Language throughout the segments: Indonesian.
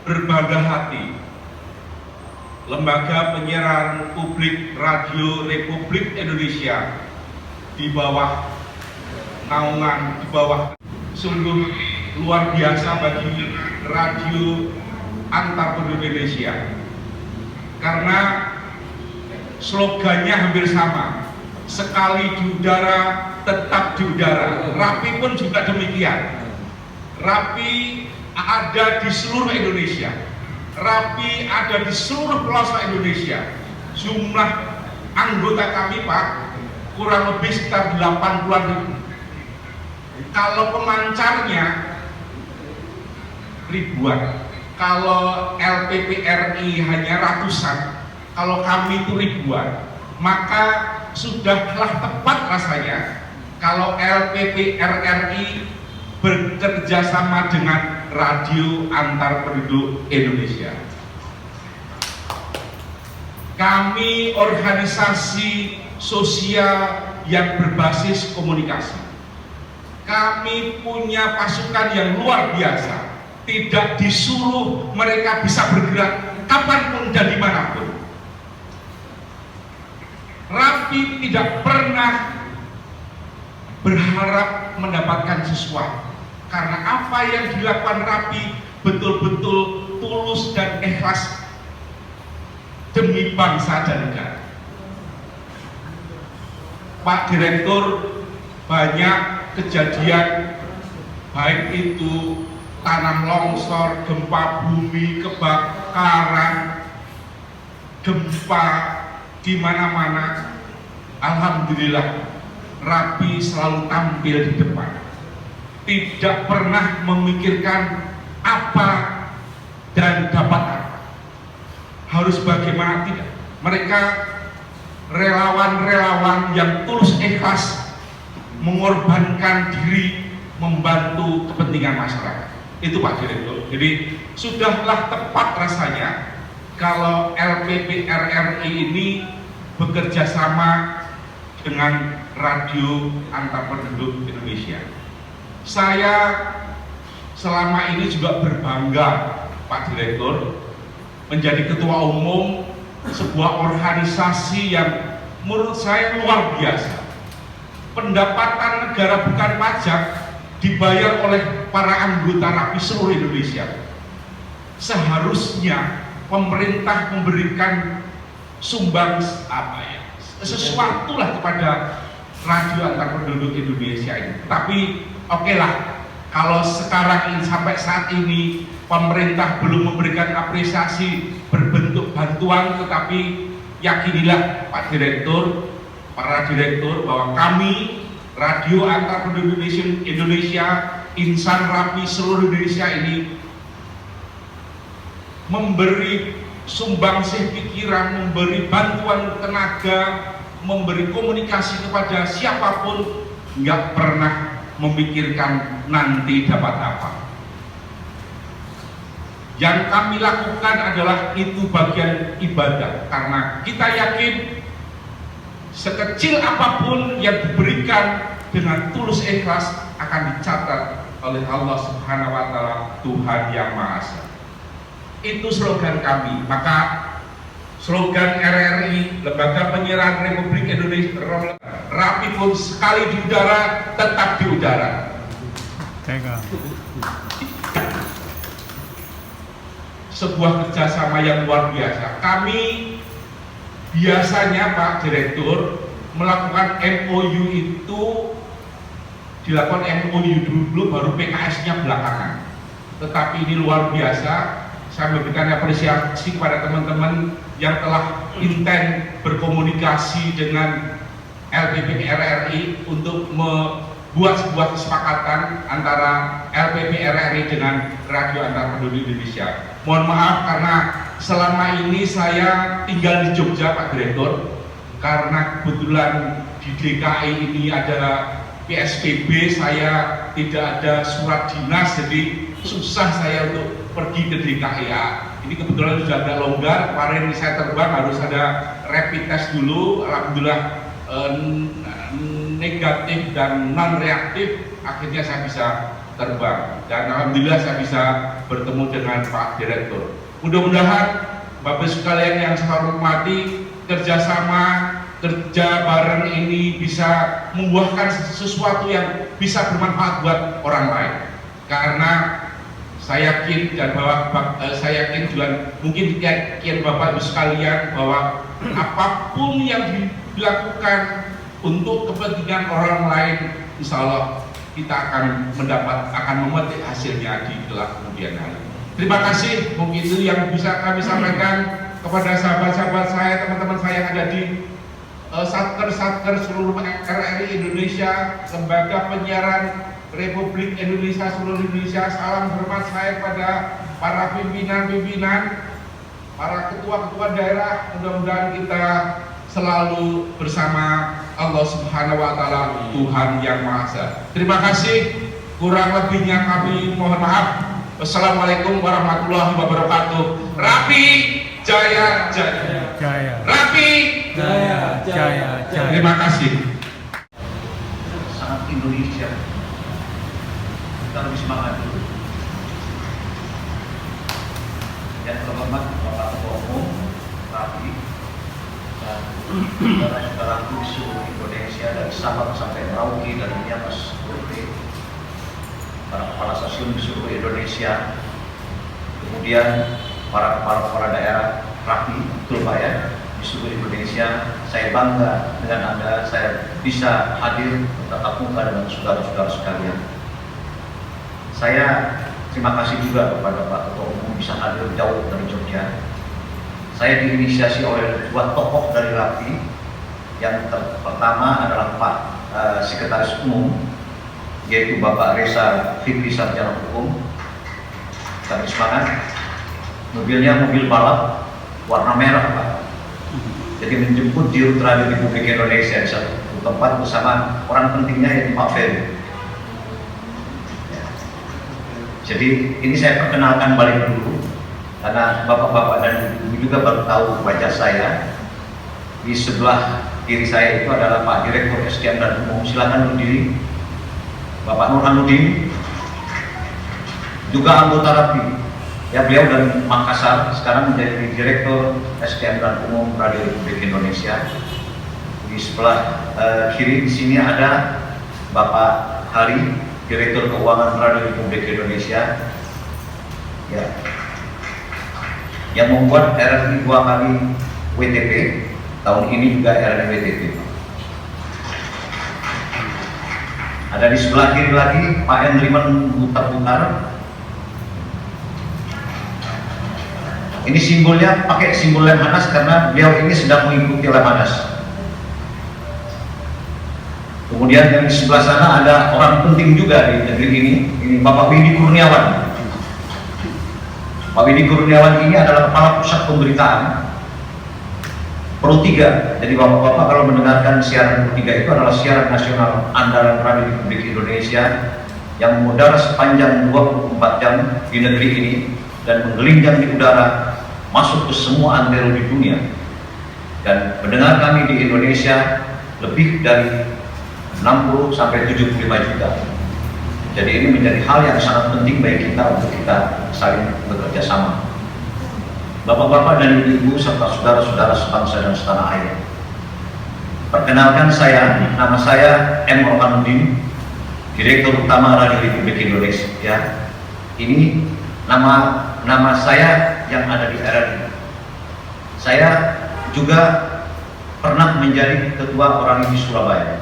berbangga hati Lembaga Penyiaran Publik Radio Republik Indonesia di bawah naungan, di bawah sungguh luar biasa bagi radio antar penduduk Indonesia, karena slogannya hampir sama, sekali di udara tetap di udara. RAPI pun juga demikian. RAPI ada di seluruh Indonesia, RAPI ada di seluruh pelosok Indonesia. Jumlah anggota kami, Pak, kurang lebih sekitar 80-an ribu. Kalau pemancarnya ribuan, kalau LPPRI hanya ratusan, kalau kami itu ribuan, maka sudahlah tepat rasanya kalau LPPRRI bekerja sama dengan radio antar penduduk Indonesia. Kami organisasi sosial yang berbasis komunikasi. Kami punya pasukan yang luar biasa. Tidak disuruh mereka bisa bergerak kapanpun dan dimanapun. RAPI tidak pernah berharap mendapatkan sesuatu, karena apa yang dilakukan RAPI betul-betul tulus dan ikhlas demi bangsa dan negara. Pak Direktur, banyak kejadian baik itu tanah longsor, gempa bumi, kebakaran, gempa di mana-mana. Alhamdulillah, RAPI selalu tampil di depan, tidak pernah memikirkan apa dan dapat apa, harus bagaimana, tidak. Mereka relawan-relawan yang tulus ikhlas mengorbankan diri membantu kepentingan masyarakat. Itu Pak Direktur. Jadi sudahlah tepat rasanya kalau LPPRRI ini bekerja sama dengan radio antar penduduk Indonesia. Saya selama ini juga berbangga, Pak Direktur, menjadi ketua umum sebuah organisasi yang menurut saya luar biasa. Pendapatan negara bukan pajak dibayar oleh para anggota RAPI seluruh Indonesia. Seharusnya pemerintah memberikan sumbang sesuatu lah kepada radio antar penduduk Indonesia ini. Tapi oke lah, kalau sekarang ini sampai saat ini pemerintah belum memberikan apresiasi berbentuk bantuan, tetapi yakinilah Pak Direktur, para direktur, bahwa kami radio antar penduduk Indonesia, insan RAPI seluruh Indonesia ini memberi sumbangsih pikiran, memberi bantuan tenaga, memberi komunikasi kepada siapapun, nggak pernah memikirkan nanti dapat apa. Yang kami lakukan adalah itu bagian ibadah, karena kita yakin sekecil apapun yang diberikan dengan tulus ikhlas akan dicatat oleh Allah Subhanahu wa Ta'ala, Tuhan yang Maha Esa. Itu slogan kami. Maka slogan RRI, Lembaga Penyiaran Republik Indonesia, RAPI pun sekali di udara tetap di udara. Sebuah kerjasama yang luar biasa. Kami biasanya, Pak Direktur, melakukan MOU itu dilakukan MOU dulu, baru PKS-nya belakangan. Tetapi ini luar biasa. Saya memberikan apresiasi kepada teman-teman yang telah intent berkomunikasi dengan LPPRRI untuk membuat sebuah kesepakatan antara LPPRRI dengan Radio Antar Penduduk Indonesia. Mohon maaf karena selama ini saya tinggal di Jogja, Pak Direktur, karena kebetulan di DKI ini ada PSBB, saya tidak ada surat dinas, jadi susah saya untuk pergi ke DKI. Ini kebetulan sudah agak longgar. Kemarin saya terbang harus ada rapid test dulu, alhamdulillah negatif dan non reaktif, akhirnya saya bisa terbang. Dan alhamdulillah saya bisa bertemu dengan Pak Direktur. Mudah-mudahan Bapak sekalian yang saya hormati, kerjasama, kerja bareng ini bisa membuahkan sesuatu yang bisa bermanfaat buat orang lain. Karena saya yakin dan saya yakin juga mungkin yakin Bapak Ibu sekalian bahwa apapun yang dilakukan untuk kepentingan orang lain, insya Allah kita akan memetik hasilnya di kelak kemudian hari. Terima kasih, mungkin itu yang bisa kami sampaikan kepada sahabat-sahabat saya, teman-teman saya yang ada di satker seluruh RRI Indonesia, lembaga penyiaran Republik Indonesia, seluruh Indonesia. Salam hormat saya kepada para pimpinan-pimpinan, para ketua-ketua daerah. Mudah-mudahan kita selalu bersama Allah Subhanahu wa Ta'ala, Tuhan yang Maha Esa. Terima kasih, kurang lebihnya kami mohon maaf. Wassalamualaikum warahmatullahi wabarakatuh. Rapi Jaya Jaya. Jaya. Rapi Jaya. Jaya. Jaya. Terima kasih. Sangat Indonesia. Kita lebih semangat dulu. Yang terhormat Bapak Ketua Umum Rapi dan saudara-saudaraku di seluruh Indonesia, dari Sabang sampai Merauke, dari Miangas, para kepala stasiun di seluruh Indonesia, kemudian para kepala daerah Rapi, betul Pak ya, di seluruh Indonesia. Saya bangga dengan Anda, saya bisa hadir bertatap muka dengan saudara-saudara sekalian. Saya terima kasih juga kepada Pak Ketua Umum bisa hadir jauh dari Jogja. Saya diinisiasi oleh dua tokoh dari Rapi. Yang pertama adalah Pak Sekretaris Umum, yaitu Bapak Reza Fikri Sarjana Hukum. Kami semangat. Mobilnya mobil balap warna merah Pak. Jadi menjemput di Rut Radio Republik Indonesia di satu tempat bersama orang pentingnya yaitu Pak Ferry. Jadi ini saya perkenalkan balik dulu karena bapak-bapak dan ibu juga baru tahu wajah saya. Di sebelah kiri saya itu adalah Pak Direktur SDM dan Umum. Silakan berdiri. Bapak Nurhanuddin, juga anggota Rapi. Ya, beliau dari Makassar, sekarang menjadi Direktur SDM dan Umum Radio Republik Indonesia. Di sebelah kiri di sini ada Bapak Hari, Direktur Keuangan Radio Republik Indonesia. Ya, yang membuat RRI 2 kali WTP, tahun ini juga RRI WTP. Ada di sebelah kiri lagi Pak Endriman Butar-Butar. Ini simbolnya pakai simbol Lemhanas karena beliau ini sedang mengikuti Lemhanas. Kemudian yang di sebelah sana ada orang penting juga di negeri ini Bapak Widi Kurniawan. Pak Widi Kurniawan ini adalah Kepala Pusat Pemberitaan Pro 3. Jadi bapak-bapak kalau mendengarkan siaran Pro 3 itu adalah siaran nasional andalan Radio Republik Indonesia yang mengudara sepanjang 24 jam di negeri ini dan menggelinjang di udara masuk ke semua antero di dunia. Dan pendengar kami di Indonesia lebih dari 60 sampai 75 juta. Jadi ini menjadi hal yang sangat penting bagi kita untuk kita saling bekerja sama. Bapak-bapak dan ibu-ibu serta saudara-saudara sebangsa dan setanah air. Perkenalkan saya, nama saya M. Nurhanuddin, Direktur Utama Radio Republik Indonesia. Ini nama saya yang ada di RRI. Saya juga pernah menjadi ketua orang di Surabaya.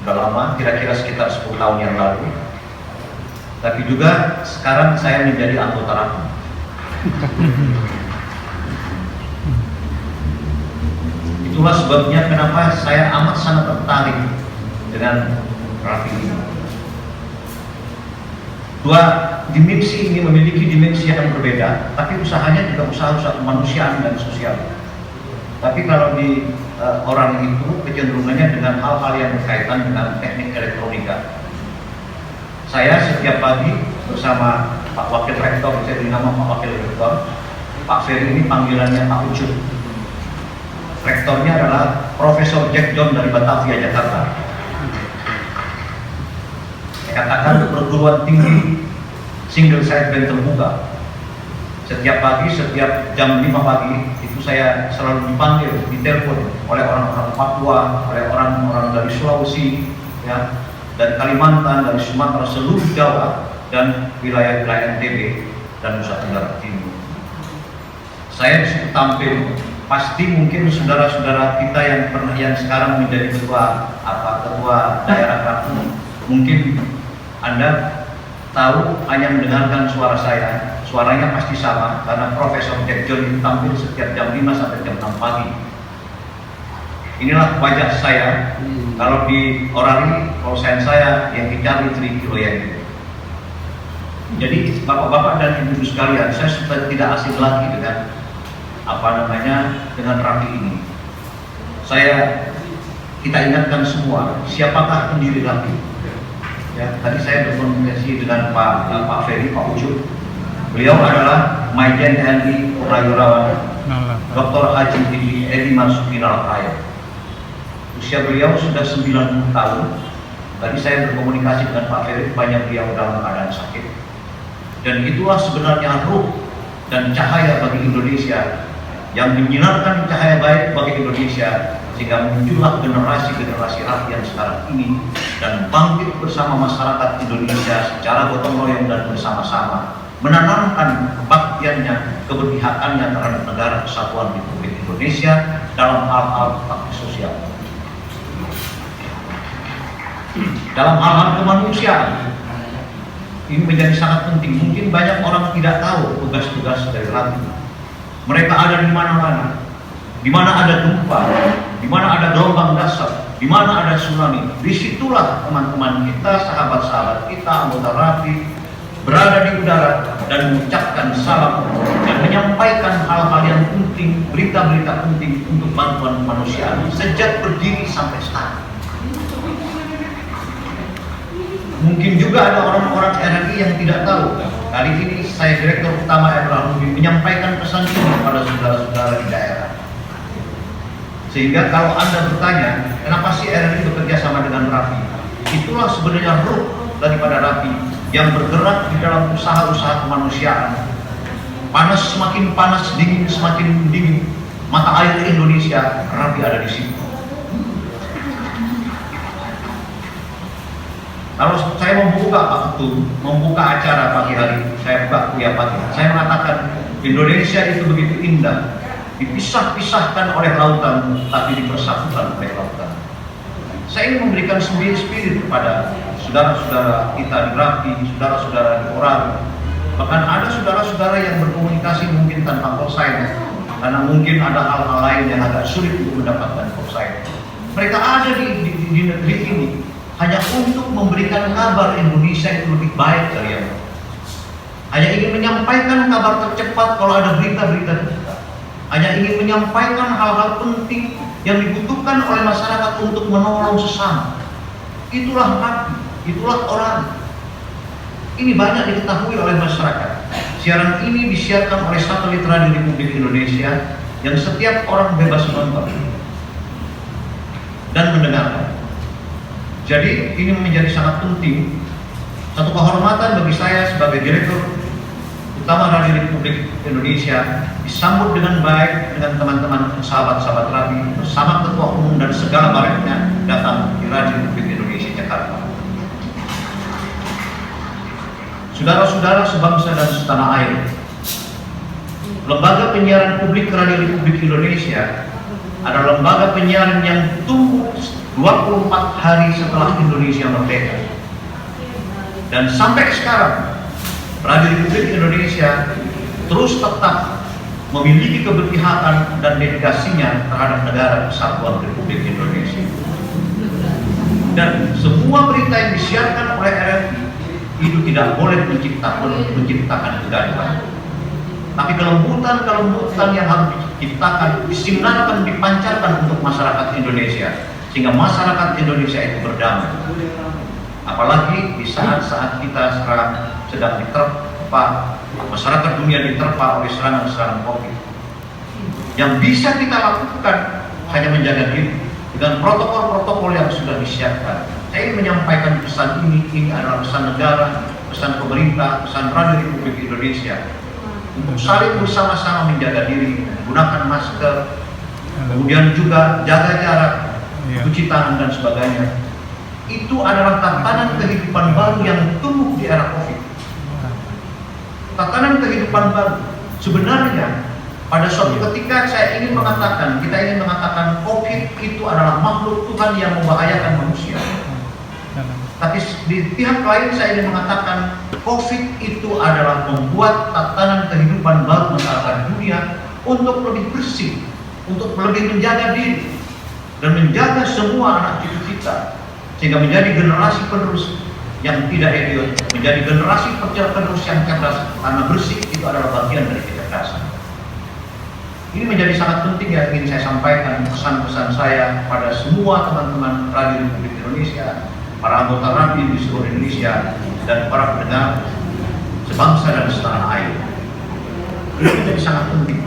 Sudah lama, kira-kira sekitar 10 tahun yang lalu. Tapi juga sekarang saya menjadi anggota Rapi. Itulah sebabnya kenapa saya amat sangat tertarik dengan Rapi ini. Dua dimensi ini memiliki dimensi yang berbeda, tapi usahanya juga usaha kemanusiaan dan sosial. Tapi kalau di orang itu kecenderungannya dengan hal-hal yang berkaitan dengan teknik elektronika. Saya setiap pagi bersama Pak Wakil Rektor, saya beri nama Pak Wakil Rektor, Pak Ferry ini panggilannya Pak Ucup. Rektornya adalah Profesor Jack John dari Batavia, Jakarta. katakan perguruan tinggi single side band terbuka. Setiap pagi, setiap jam 5 pagi itu saya selalu dipanggil, ditelepon oleh orang-orang Papua, oleh orang-orang dari Sulawesi, ya, dari Kalimantan, dari Sumatera, seluruh Jawa dan wilayah-wilayah NTB dan Nusa Tenggara Timur. Saya disitu tampil. Pasti mungkin saudara-saudara kita yang sekarang menjadi ketua daerah Krakatau, mungkin Anda tahu hanya mendengarkan suara saya, suaranya pasti sama karena Profesor Jack John itu tampil setiap jam 5 sampai jam 6 pagi. Inilah wajah saya. Kalau di orari, call saya yang dicari 3 kilo yang itu. Jadi bapak-bapak dan ibu-ibu sekalian, saya sudah tidak asing lagi dengan dengan Rafi ini. Kita ingatkan semua, siapakah pendiri Rafi? Ya, tadi saya berkomunikasi dengan Pak Ferry, Pak Ucup. Beliau adalah Majen TNI Purnawirawan Dr. Haji Edi Marsuki Nalapaya. Usia beliau sudah 90 tahun. Tadi saya berkomunikasi dengan Pak Ferry, banyak beliau dalam keadaan sakit. Dan itulah sebenarnya ruh dan cahaya bagi Indonesia, yang menyinarkan cahaya baik bagi Indonesia, sehingga muncullah generasi-generasi rakyat yang sekarang ini dan bangkit bersama masyarakat Indonesia secara gotong royong dan bersama-sama menanamkan kebaktiannya, keberpihakannya terhadap negara kesatuan Republik Indonesia dalam hal-hal bakti sosial, dalam hal-hal kemanusiaan. Ini menjadi sangat penting. Mungkin banyak orang tidak tahu tugas-tugas dari Rafi. Mereka ada di mana-mana, di mana ada gempa, di mana ada gelombang dasar, di mana ada tsunami. Disitulah teman-teman kita, sahabat-sahabat kita, anggota Rafi berada di udara dan mengucapkan salam dan menyampaikan hal-hal yang penting, berita-berita penting untuk bantuan kemanusiaan sejak berdiri sampai sekarang. Mungkin juga ada orang-orang RRI yang tidak tahu. Kali ini saya Direktur Utama RRI menyampaikan pesan ini kepada saudara-saudara di daerah. Sehingga kalau Anda bertanya, kenapa sih RRI bekerja sama dengan Rafi? Itulah sebenarnya ruh daripada Rafi yang bergerak di dalam usaha-usaha kemanusiaan. Panas semakin panas, dingin semakin dingin. Mata air Indonesia, Rafi ada di situ. Kalau saya membuka acara pagi hari, saya buka kuliah pagi, saya mengatakan Indonesia itu begitu indah, dipisah-pisahkan oleh lautan, tapi dipersatukan oleh lautan. Saya ingin memberikan spirit kepada saudara-saudara kita di Rafi, saudara-saudara di Orang. Bahkan ada saudara-saudara yang berkomunikasi mungkin tanpa call sign, karena mungkin ada hal-hal lain yang agak sulit untuk mendapatkan call sign. Mereka ada di negeri ini hanya untuk memberikan kabar Indonesia itu lebih baik dari yang lain. Hanya ingin menyampaikan kabar tercepat kalau ada berita-berita kita. Hanya ingin menyampaikan hal-hal penting yang dibutuhkan oleh masyarakat untuk menolong sesama. Itulah Rafi, itulah Orang. Ini banyak diketahui oleh masyarakat. Siaran ini disiarkan oleh satelit radio Republik Indonesia yang setiap orang bebas menonton dan mendengarkan. Jadi ini menjadi sangat penting. Satu kehormatan bagi saya sebagai Direktur Utama Radio Republik Indonesia disambut dengan baik dengan teman-teman sahabat-sahabat Rafi bersama Ketua Umum dan segala baliknya datang di Radio Republik Indonesia Jakarta. Saudara-saudara sebangsa dan setanah air, Lembaga Penyiaran Publik Radio Republik Indonesia adalah lembaga penyiaran yang tumbuh 24 hari setelah Indonesia merdeka. Dan sampai sekarang Radio Republik Indonesia terus tetap memiliki keberpihakan dan dedikasinya terhadap negara kesatuan Republik Indonesia. Dan semua berita yang disiarkan oleh RRI itu tidak boleh menciptakan kegaduhan. Tapi kelembutan yang harus diciptakan, disinarkan, dipancarkan untuk masyarakat Indonesia, sehingga masyarakat Indonesia itu berdamai. Apalagi di saat-saat kita sekarang sedang diterpa, masyarakat dunia diterpa oleh serangan-serangan COVID. Yang bisa kita lakukan hanya menjaga diri dengan protokol-protokol yang sudah disiapkan. saya ingin menyampaikan pesan ini adalah pesan negara, pesan pemerintah, pesan Radio Republik Indonesia untuk saling bersama-sama menjaga diri, menggunakan masker, kemudian juga jaga jarak, cuci tangan dan sebagainya. Itu adalah tatanan kehidupan baru yang tumbuh di era COVID. Tatanan kehidupan baru. Sebenarnya pada suatu ketika kita ingin mengatakan COVID itu adalah makhluk Tuhan yang membahayakan manusia. Tapi di pihak lain saya ingin mengatakan COVID itu adalah membuat tatanan kehidupan baru masyarakat dunia untuk lebih bersih, untuk lebih menjaga diri dan menjaga semua anak cucu kita, sehingga menjadi generasi penerus yang tidak idiot, menjadi generasi penerus yang cerdas, karena bersih itu adalah bagian dari kecerdasan. Ini menjadi sangat penting yang ingin saya sampaikan, pesan-pesan saya pada semua teman-teman Radio Republik Indonesia, para anggota RAPI di seluruh Indonesia, dan para pendengar sebangsa dan setanah air. Ini menjadi sangat penting.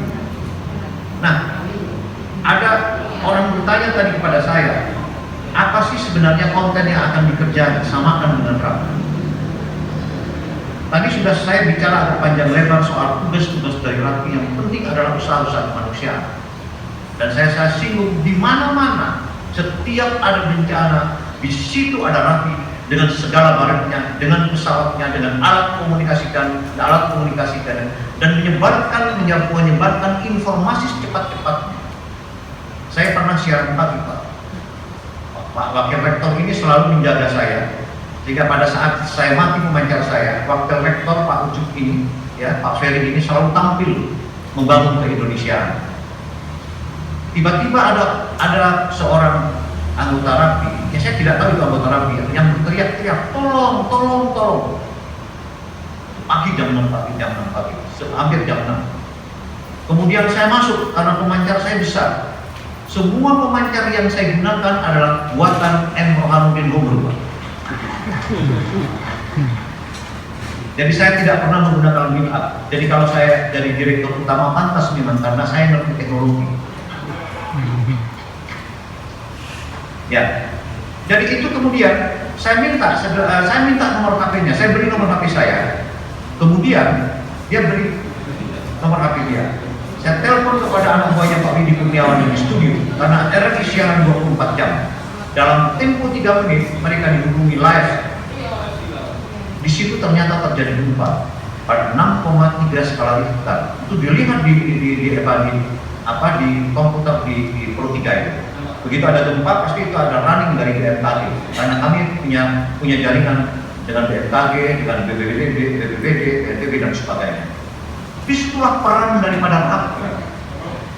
Nah, ada orang bertanya tadi kepada saya, apa sih sebenarnya konten yang akan dikerjakan samakan dengan RAPI? Tadi sudah saya bicara agak panjang lebar soal tugas-tugas dari RAPI. Yang penting adalah usaha-usaha kemanusiaan. Dan saya singgung di mana-mana, setiap ada bencana, di situ ada RAPI dengan segala barangnya, dengan pesawatnya, dengan alat komunikasi dan menyebarkan informasi secepat-cepatnya. Saya pernah siaran pagi, Pak. Pak Wakil Rektor ini selalu menjaga saya, sehingga pada saat saya mati pemancar saya, Wakil Rektor Pak Ucup ini, ya Pak Ferry ini selalu tampil membangun keindonesiaan. Tiba-tiba ada seorang anggota RAPI, ya saya tidak tahu itu anggota RAPI, yang berteriak-teriak, tolong. Pagi jam 6 pagi, hampir jam 6. Kemudian saya masuk karena pemancar saya besar. Semua pemancar yang saya gunakan adalah buatan M. Rohanuddin Gobel. Jadi saya tidak pernah menggunakan make up. Jadi kalau saya jadi direktur utama pantas memang karena saya ngerti teknologi. Ya, jadi itu kemudian saya minta nomor HP-nya, saya beri nomor HP saya. Kemudian dia beri nomor HP dia. Saya telepon kepada anak buahnya Pak Widi Kurniawan di studio karena RRI siaran 24 jam. Dalam tempo 3 menit mereka dihubungi live. Di situ ternyata terjadi gempa pada 6,3 skala Richter. Itu dilihat di komputer di Pro 3 itu. Begitu ada gempa pasti itu ada running dari BMKG karena kami punya jaringan dengan BMKG, dengan BPBD, BNPB dan sebagainya. Disitulah peran daripada RAPI.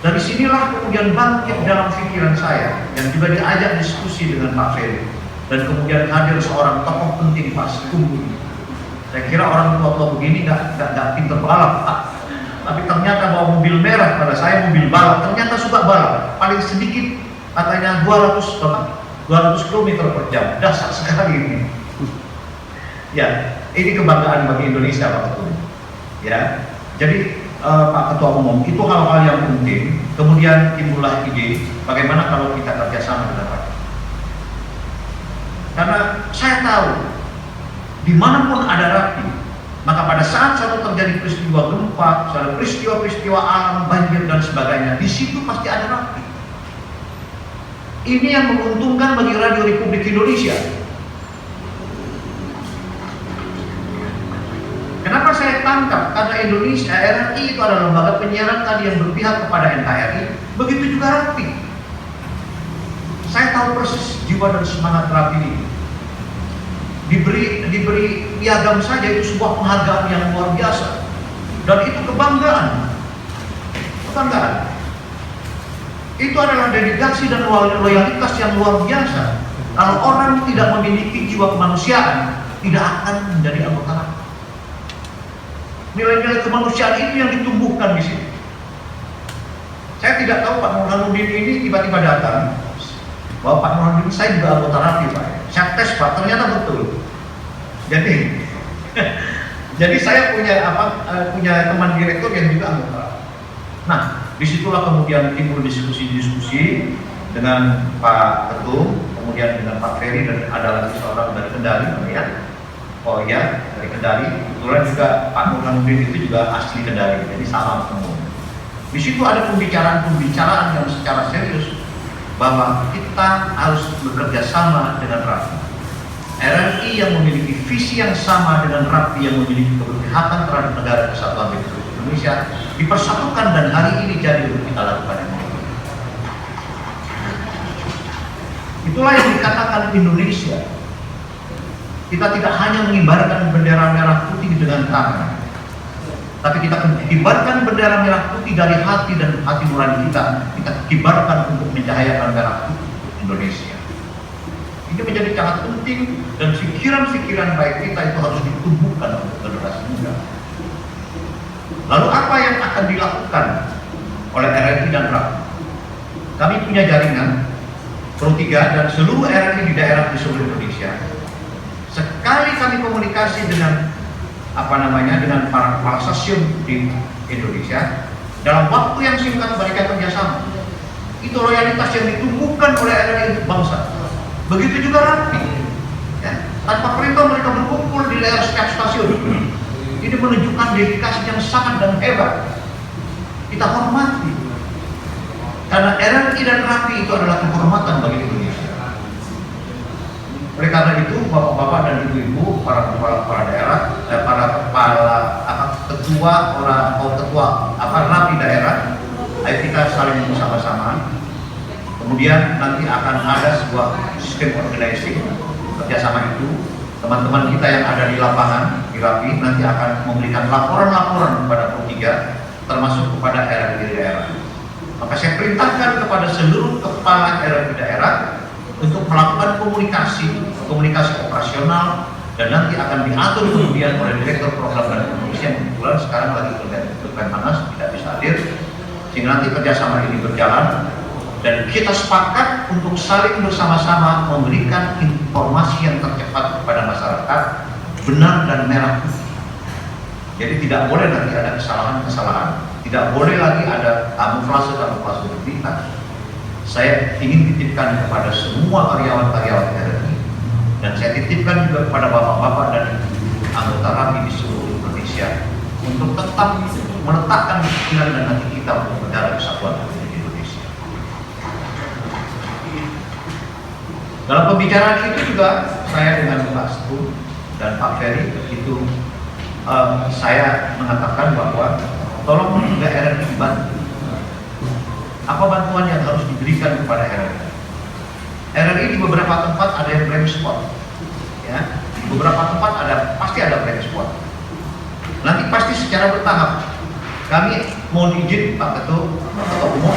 Dari sinilah kemudian bangkit dalam pikiran saya yang juga diajak diskusi dengan Pak Ferry dan kemudian hadir seorang tokoh penting Pak Sekumbu. Saya kira orang tua-tua begini nggak pinter balap Pak. Tapi ternyata bawa mobil merah pada saya mobil balap, ternyata suka balap. Paling sedikit katanya 200 km per jam. Dasar sekali ini. Ya, ini kebanggaan bagi Indonesia Pak Ketua. Ya, jadi Pak Ketua Umum, itu hal-hal yang penting. Kemudian timbullah ide, bagaimana kalau kita kerjasama dengan RAPI. Karena saya tahu, dimanapun ada RAPI, maka pada saat satu terjadi peristiwa gempa, ada peristiwa-peristiwa alam, banjir dan sebagainya, di situ pasti ada RAPI. Ini yang menguntungkan bagi Radio Republik Indonesia. Kenapa saya tangkap? Karena Indonesia, RRI itu adalah lembaga penyiaran tadi yang berpihak kepada NKRI, begitu juga RAPI. Saya tahu persis jiwa dan semangat RAPI ini. Diberi piagam saja itu sebuah penghargaan yang luar biasa. Dan itu kebanggaan. Itu adalah dedikasi dan loyalitas yang luar biasa. Kalau orang tidak memiliki jiwa kemanusiaan, tidak akan menjadi anggota RAPI. Nilai-nilai kemanusiaan itu yang ditumbuhkan di sini. Saya tidak tahu Pak Nurhanuddin ini tiba-tiba datang bahwa Pak Nurhanuddin saya juga anggota RAPI Pak. Saya tes Pak, ternyata betul. Jadi saya punya teman direktur yang juga anggota. Nah, disitulah kemudian timbul diskusi-diskusi dengan Pak Ketum, kemudian dengan Pak Ferry, dan ada lagi seorang dari Kendari, ya. Oh iya, dari Kendari. Kebetulan juga Pak Nurhanuddin itu juga asli Kendari, jadi sama semua. Di situ ada pembicaraan yang secara serius bahwa kita harus bekerja sama dengan RAPI. RRI yang memiliki visi yang sama dengan RAPI yang memiliki keberpihakan terhadap negara kesatuan Republik Indonesia dipersatukan, dan hari ini jadi untuk kita lakukan yang ini. Itulah yang dikatakan Indonesia. Kita tidak hanya mengibarkan bendera merah putih dengan tangan, tapi kita kibarkan bendera merah putih dari hati dan hati nurani kita. Kita kibarkan untuk mencahayakan merah putih Indonesia. Ini menjadi sangat penting, dan pikiran-pikiran baik kita itu harus ditumbuhkan untuk generasi muda. Lalu apa yang akan dilakukan oleh RRI dan RAPI? Kami punya jaringan Pro 3 dan seluruh RRI di daerah di seluruh Indonesia. Sekali kami komunikasi dengan dengan para kepala stasiun di Indonesia, dalam waktu yang singkat mereka kerjasama. Itu loyalitas yang ditumbuhkan oleh RRI untuk bangsa. Begitu juga RAPI, ya. Tanpa perintah mereka berkumpul di daerah setiap stasiun. Ini menunjukkan dedikasi yang sangat dan hebat. Kita hormati, karena RRI dan RAPI itu adalah kehormatan bagi Indonesia. Oleh karena itu, bapak-bapak dan ibu-ibu, para kepala daerah, para kepala ketua RAPI daerah, ayo kita saling bersama-sama. Kemudian nanti akan ada sebuah sistem organizing kerjasama itu. Teman-teman kita yang ada di lapangan di RAPI nanti akan memberikan laporan-laporan kepada Pro 3, termasuk kepada RRI di daerah. Maka saya perintahkan kepada seluruh kepala RRI daerah untuk melakukan komunikasi operasional, dan nanti akan diatur kemudian oleh Direktur Program dan Komisi yang kebetulan sekarang lagi panas tidak bisa hadir, sehingga nanti kerjasama ini berjalan, dan kita sepakat untuk saling bersama-sama memberikan informasi yang tercepat kepada masyarakat, benar dan merah putih. Jadi tidak boleh nanti ada kesalahan-kesalahan, tidak boleh lagi ada kamuflase berita. Saya ingin titipkan kepada semua karyawan-karyawan RRI, dan saya titipkan juga kepada bapak-bapak dan anggota RAPI di seluruh Indonesia untuk tetap meletakkan pikiran dan hati kita untuk negara kesatuan Republik Indonesia. Dalam pembicaraan itu juga saya dengan Pak Stu dan Pak Ferry itu saya mengatakan bahwa tolong juga RRI dibantu. Apa bantuan yang harus diberikan kepada RRI? RRI di beberapa tempat ada yang blank spot, ya. Di beberapa tempat pasti ada blank spot. Nanti pasti secara bertahap. Kami mohon izin Pak Ketua Umum.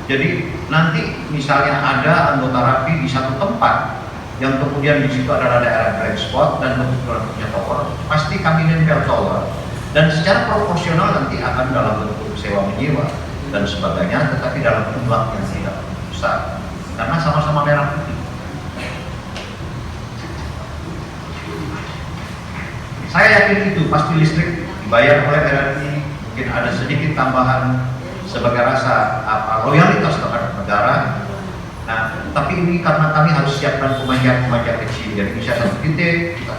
Jadi nanti misalnya ada anggota RAPI di satu tempat yang kemudian di situ adalah daerah blank spot dan kebetulan punya tower, pasti kami nempel tower, dan secara proporsional nanti akan dalam bentuk sewa menyewa dan sebagainya, tetapi dalam jumlah yang tidak besar, karena sama-sama merah putih. Saya yakin itu pasti listrik dibayar oleh RRI, mungkin ada sedikit tambahan sebagai rasa loyalitas terhadap negara. Nah, tapi ini karena kami harus siapkan pemancar kecil, jadi bisa satu titik kita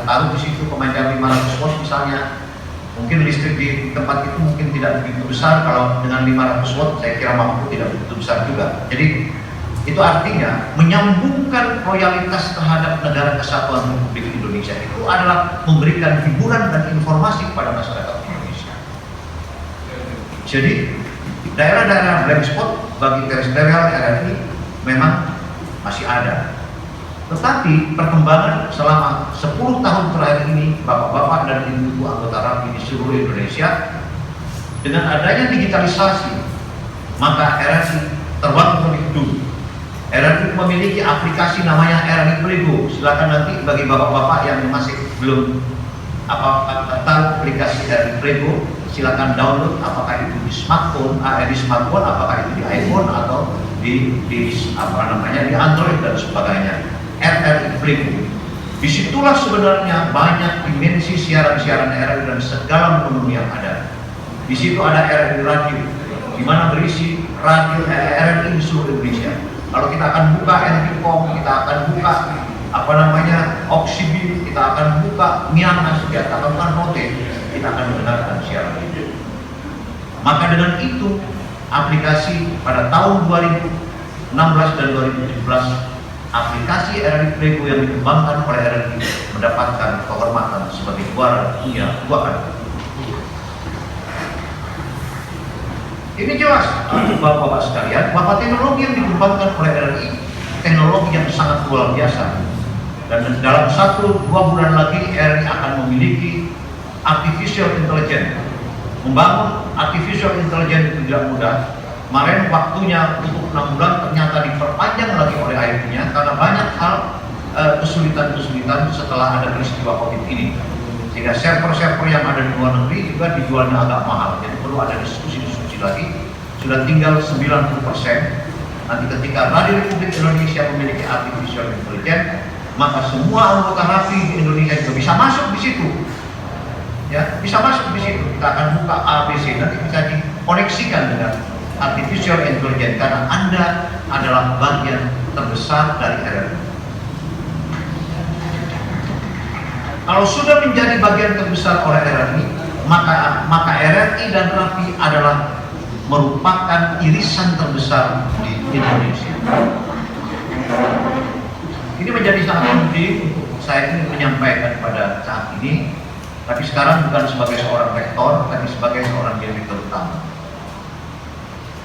taruh di situ pemancar 500 watt misalnya. Mungkin listrik di tempat itu mungkin tidak begitu besar, kalau dengan 500 watt saya kira mampu tidak begitu besar juga. Jadi itu artinya menyambungkan loyalitas terhadap negara kesatuan Republik Indonesia itu adalah memberikan hiburan dan informasi kepada masyarakat Indonesia. Jadi daerah-daerah blank spot bagi terestrial RRI memang masih ada. Tetapi perkembangan selama 10 tahun terakhir ini, bapak-bapak dan ibu-ibu anggota RAPI di seluruh Indonesia, dengan adanya digitalisasi, maka RRI terbangun lebih dulu. RRI memiliki aplikasi namanya RRI Prego. Silakan nanti bagi bapak-bapak yang masih belum tahu aplikasi RRI Prego, silakan download, apakah itu di smartphone, apakah itu di iPhone atau di Android dan sebagainya. RRI Prego. Disitulah sebenarnya banyak dimensi siaran-siaran RRI dan segala menu yang ada. Di situ ada RRI Radio, di mana berisi radio RRI di seluruh Indonesia. Kalau kita akan buka Energi.com, kita akan buka Oxybit, kita akan buka Miangas, kita akan buka Rote, kita akan mendengarkan siaran itu. Maka dengan itu, aplikasi pada tahun 2016 dan 2017, aplikasi RRI Prego yang dikembangkan oleh RRI mendapatkan kehormatan sebagai juara dunia 2 kali. Ini jelas, Bapak-bapak sekalian, bahwa teknologi yang dikembangkan oleh RRI, teknologi yang sangat luar biasa. Dan dalam 1-2 bulan lagi RRI akan memiliki artificial intelligence. Membangun artificial intelligence itu tidak mudah. Kemarin waktunya untuk 6 bulan ternyata diperpanjang lagi oleh IT-nya karena banyak hal kesulitan-kesulitan setelah ada peristiwa COVID ini. Sehingga server-server yang ada di luar negeri juga dijualnya agak mahal. Jadi perlu ada diskusi-diskusi lagi. Sudah tinggal 90%. Nanti ketika Radio Republik Indonesia memiliki artificial intelligence, maka semua anggota RAPI di Indonesia juga bisa masuk di situ. Ya, bisa masuk di situ. Kita akan buka ABC, nanti bisa dikoneksikan dengan artificial intelligence karena Anda adalah bagian terbesar dari RRI. Kalau sudah menjadi bagian terbesar oleh RRI, maka RRI dan RAPI adalah merupakan irisan terbesar di Indonesia. Ini menjadi sangat penting untuk saya ingin menyampaikan pada saat ini, tapi sekarang bukan sebagai seorang rektor, tapi sebagai seorang direktur utama.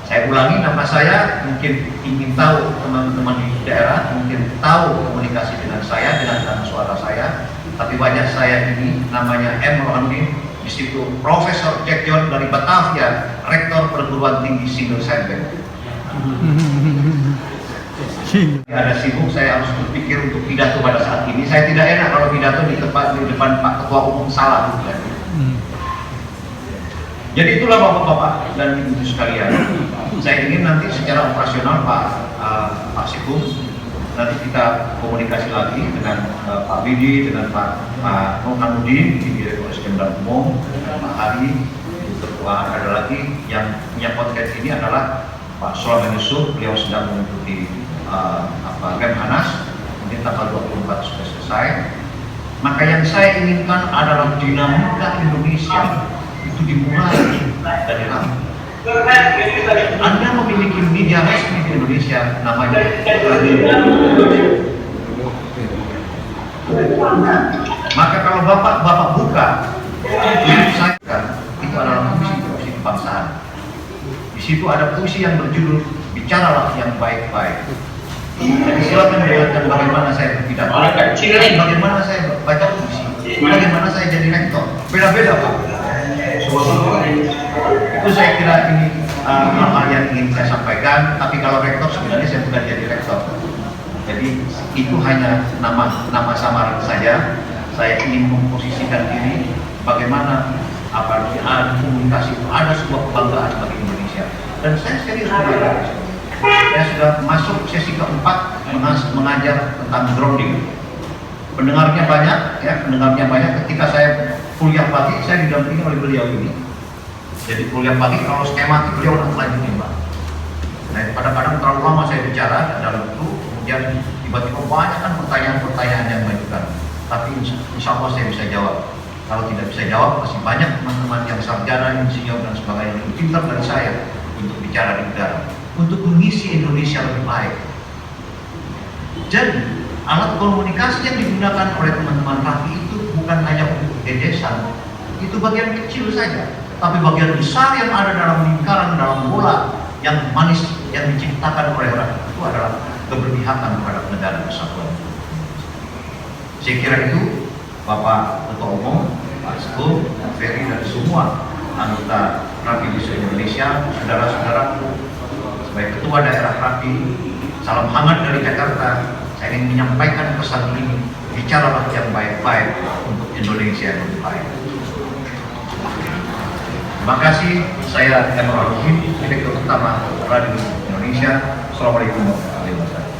Saya ulangi, nama saya, mungkin ingin tahu teman-teman di daerah, mungkin tahu komunikasi dengan saya, dengan suara saya, tapi wajah saya ini namanya M. Rohandi, di situ Profesor Jack John dari Batavia, Rektor Perguruan Tinggi Single Sampel. Ada sibuk, saya harus berpikir untuk pidato pada saat ini. Saya tidak enak kalau pidato di depan Pak Ketua Umum salah. Jadi itulah Bapak-bapak dan Ibu sekalian. Saya ingin nanti secara operasional Pak Sikum, nanti kita komunikasi lagi dengan Pak Widi, dengan Pak Hanuddin di Direktur Jenderal Umum, dan Pak Hari, Ketua. Ada lagi yang punya podcast ini adalah Pak Sulaiman Yusuf, beliau sedang mengikuti Gemhanas, mungkin tanggal 24 sudah selesai. Maka yang saya inginkan adalah dinamika Indonesia itu dimulai dari RAPI. Anda memiliki media resmi di Indonesia namanya Radio. Maka kalau Bapak buka, itu adalah puisi kebangsaan. Di situ ada puisi yang berjudul Bicaralah yang baik-baik. Jadi silakan dengarkan bagaimana saya berpidato, bagaimana saya baca puisi, bagaimana saya jadi rektor. Beda-beda Pak. Itu saya kira ini hal yang ingin saya sampaikan. Tapi kalau rektor sebenarnya saya bukan jadi rektor. Jadi itu hanya nama samaran saja. Saya ingin memposisikan diri bagaimana komunikasi itu ada sebuah kebanggaan bagi Indonesia. Dan saya serius mengajar. Saya sudah masuk sesi keempat mengajar tentang grounding. Pendengarnya banyak. Ketika saya kuliah pagi, saya didampingi oleh beliau ini. Jadi kuliah pagi kalau skematik beliau udah lanjutin Pak. Nah kadang-kadang terlalu lama saya bicara dalam itu, kemudian tiba-tiba banyak kan pertanyaan-pertanyaan yang mengajukan. Tapi insya Allah saya bisa jawab. Kalau tidak bisa jawab, masih banyak teman-teman yang sarjana, insinyur dan sebagainya yang pintar dari saya untuk bicara di udara, untuk mengisi Indonesia lebih baik. Jadi alat komunikasi yang digunakan oleh teman-teman RAPI itu bukan hanya untuk edesan, itu bagian kecil saja, tapi bagian besar yang ada dalam lingkaran, dalam bola yang manis yang diciptakan oleh RAPI itu adalah keberpihakan terhadap negara kesatuan. Saya kira itu Bapak Ketua Umum, Pak Sekum, Pak Ferry dan semua anggota RAPI di seluruh Indonesia, saudara-saudaraku, sebagai Ketua Daerah RAPI, salam hangat dari Jakarta. Saya ingin menyampaikan pesan ini, bicaralah yang baik-baik untuk Indonesia yang lebih baik. Terima kasih, saya Emrah Ruhin, Direktur Utama Radio Indonesia. Assalamualaikum warahmatullahi wabarakatuh.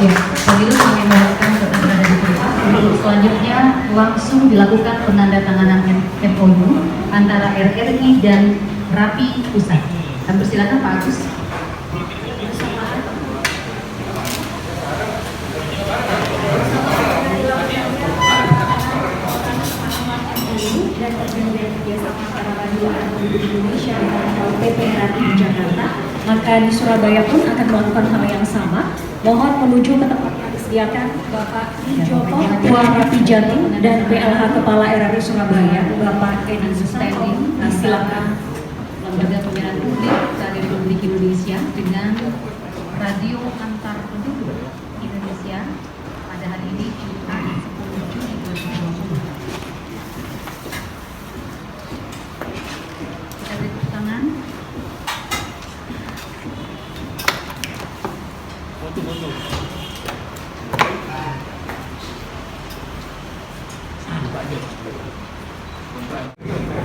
Ya, begitu kami mohonkan kepada dari berita. Selanjutnya langsung dilakukan penandatanganan MOU antara RRI dan RAPI Pusat. Kami persilakan Pak Agus. Radio Republik Indonesia dengan LPP RRI di Jakarta, maka di Surabaya pun akan melakukan hal yang sama. Mohon menuju ke tempat yang disediakan Bapak Joko, Ketua Rapi Jatim, dan PLH Kepala RRI Surabaya, Bapak Edi Sustendi. Silakan lembaga pemerintahan publik dari Republik Indonesia dengan radio antar penduduk Indonesia pada hari ini Jumat 10 Juni 2020. Kita beri tepuk tangan. Foto-foto.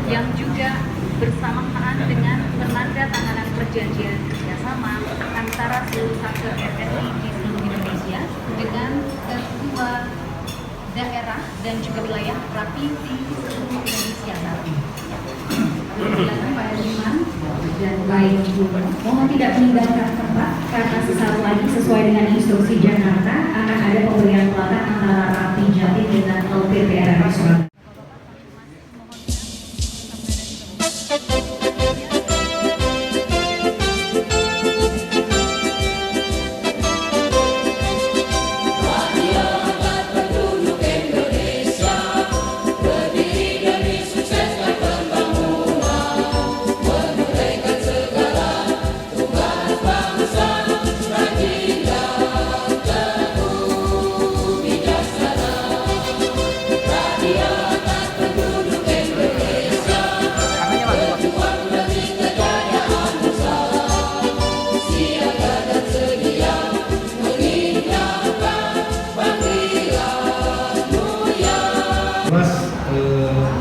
Yang juga bersamaan dengan penandatanganan perjanjian kerjasama antara seluruh satker RRI di seluruh Indonesia dengan kedua daerah dan juga wilayah rapi di seluruh Indonesia. Silakan Pak Herliman dan Pak Juno. Mohon tidak meninggalkan tempat karena sesaat lagi sesuai dengan instruksi Jakarta akan ada pemberian pelakat antara Rapi Jatim dengan LPP RRI Surabaya.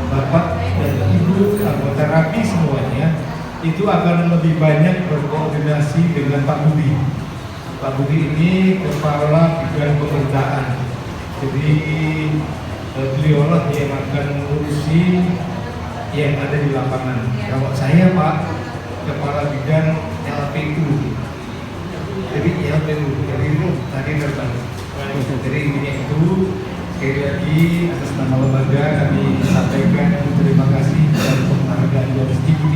Bapak dan Ibu anggota RAPI semuanya itu akan lebih banyak berkoordinasi dengan Pak Budi. Pak Budi ini kepala bidang pemerintahan, jadi beliaulah yang akan mengurusi yang ada di lapangan. Kalau saya Pak, kepala bidang LPU, jadi LPU, jadi itu tadi terbang. Jadi intinya itu. Sekali lagi atas nama lembaga kami sampaikan terima kasih dan penghargaan yang tinggi